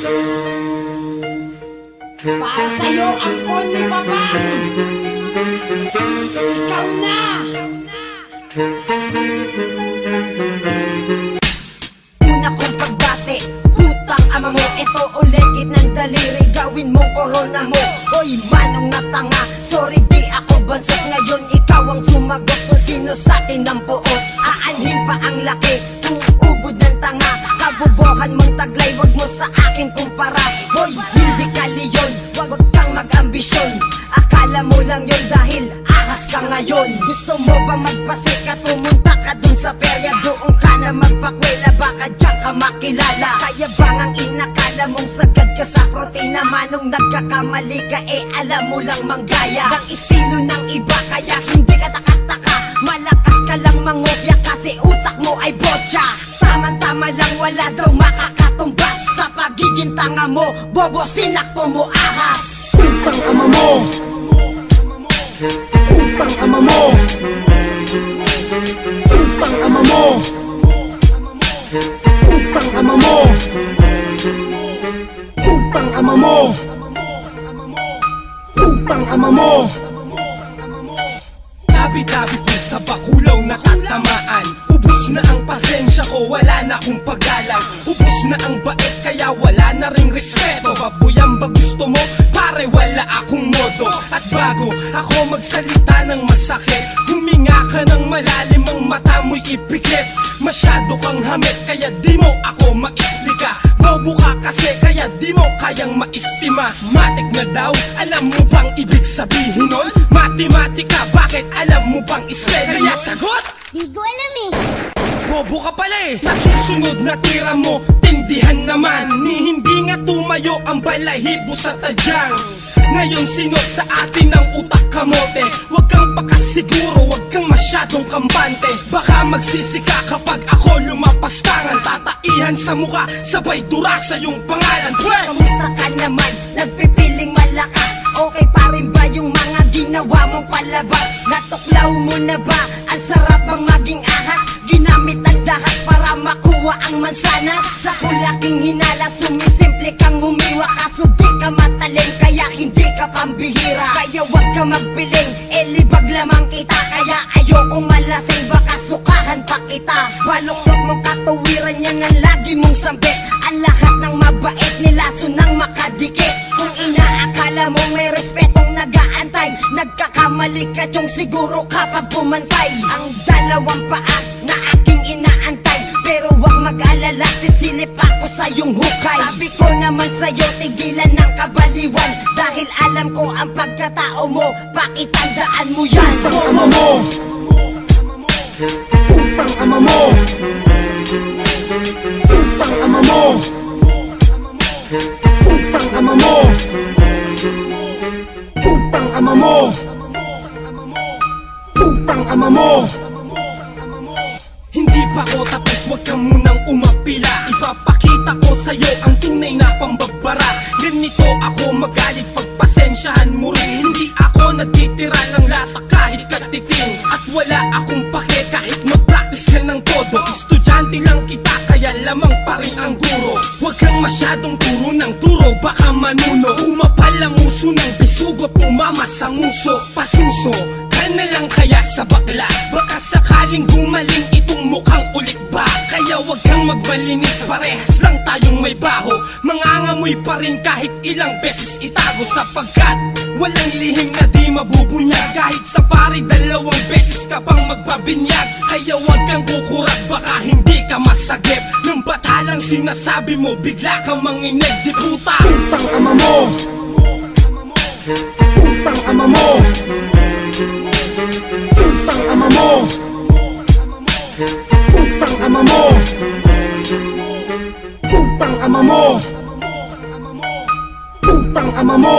Para sa'yo ang only babang. Ikaw na. Una kong pagbate, putang ama mo. Ito ulit kitnang daliri, gawin mong corona mo. Hoy manong natanga, sorry di ako bansot. Ngayon ikaw ang sumagot kung sino sa'tin ang puot. Aanhin pa ang laki, kung ubod ng tanga. Kabubuhan mong taglay, wag mo sa akin kumpara. Hoy, hindi ka leon, wag kang mag-ambisyon. Akala mo lang yun dahil ahas ka ngayon. Gusto mo ba magpasikat, pumunta ka dun sa perya. Doon ka na magpakwela, baka dyan ka makilala. Kaya bang ang inakala mong sagad ka sa protina? Manong nagkakamali ka, alam mo lang manggaya ng estilo ng iba, kaya hindi ka taka-taka. Malakas ka lang mangopya kasi utak mo ay botcha. Tama-tama lang, wala daw makakatumbas sa pagiging tanga mo. Bobo, sinakto mo ahas. Putang ama mo, putang ama mo, putang ama mo, putang ama mo, putang ama mo, putang ama mo. Tabi-tabi ko sa bakulaw na katamaan. Ubus na ang pasensya ko, wala na akong paggalang. Ubus na ang bait, kaya wala na ring respeto. Babuyan ba gusto mo? Pare, wala akong modo. At bago ako magsalita ng masakit, huminga ka ng malalim, ang mata mo'y ipikit. Masyado kang hamit, kaya di mo ako maisplika. Bobo ka kasi, kaya di mo kayang maistima. Matik na daw, alam mo bang ibig sabihin nun? Matematika, bakit alam mo bang spell? Kaya sagot! Di ko alam eh. Bobo ka pala eh. Sa susunod na tira mo, tindihan naman, ni hindi nga tumayo ang balahibo sa tadyang. Ngayon sino sa atin ang utak kamote? Huwag kang pakasiguro, huwag kang masyadong kampante. Baka magsisika kapag ako lumapastangan. Tataihan sa muka, sabay dura sa iyong pangalan. Kamusta ka naman? Nagpipiling malakas. Okay pa rin ba yung mga ginawa mong palabas? Natuklaw mo na ba? Ang sarap ang maging ahas. Ginamit ang dahas para makuha ang mansanas. Sa kulaking hinala, sumisimple kang umiwa. Kaso di ka mataling, kaya hindi ka pambihira. Kaya wag ka magpiling, libag lamang kita. Kaya ayokong malasing, baka sukahan pa kita. Baluktot mong katuwiran, yan ang lagi mong sambit. Ang lahat ng mabait nilaso ng makadikit. Kung inaakala mo may respetong nag-aantay, nagkakamali ka tiyong siguro kapag pumantay. Ang dalawang paa na aking inaantay, pero wag mag-alala, sisilip ako sa iyong hukay. Sabi ko naman sa'yo, tigilan ng kabaliwan, dahil alam ko ang pagkatao mo, pakitandaan mo yan. Putang ama mo, putang ama mo, putang ama mo, putang ama mo, putang ama mo, putang ama mo. Hindi pa ko tapos, wag kang munang umapila. Ipapakita ko sa'yo ang tunay na pambabara. Ganito ako magalit, pagpasensyahan mo rin. Hindi ako nagtitira ng lata kahit katiting. At wala akong pake kahit mag-practice ka ng todo. Estudyante lang kita, kaya lamang pa rin ang guro. Wag kang masyadong turo ng turo, baka manuno. Umapal ang uso ng bisugot, tumama sa nguso. Pasuso na lang kaya sa bakla, baka sakaling gumaling itong mukhang ulit ba? Kaya wag kang magmalinis, parehas lang tayong may baho. Mangangamoy pa rin kahit ilang beses itago, sapagkat walang lihim na di mabubunyag. Kahit sa pari dalawang beses ka pang magbabinyag. Kaya wag kang kukurat, baka hindi ka masagip. Nang batalang sinasabi mo, bigla kang manginig, di puta. Putang ama mo, putang ama mo, putang ama mo, putang ama mo, putang ama mo, putang ama mo.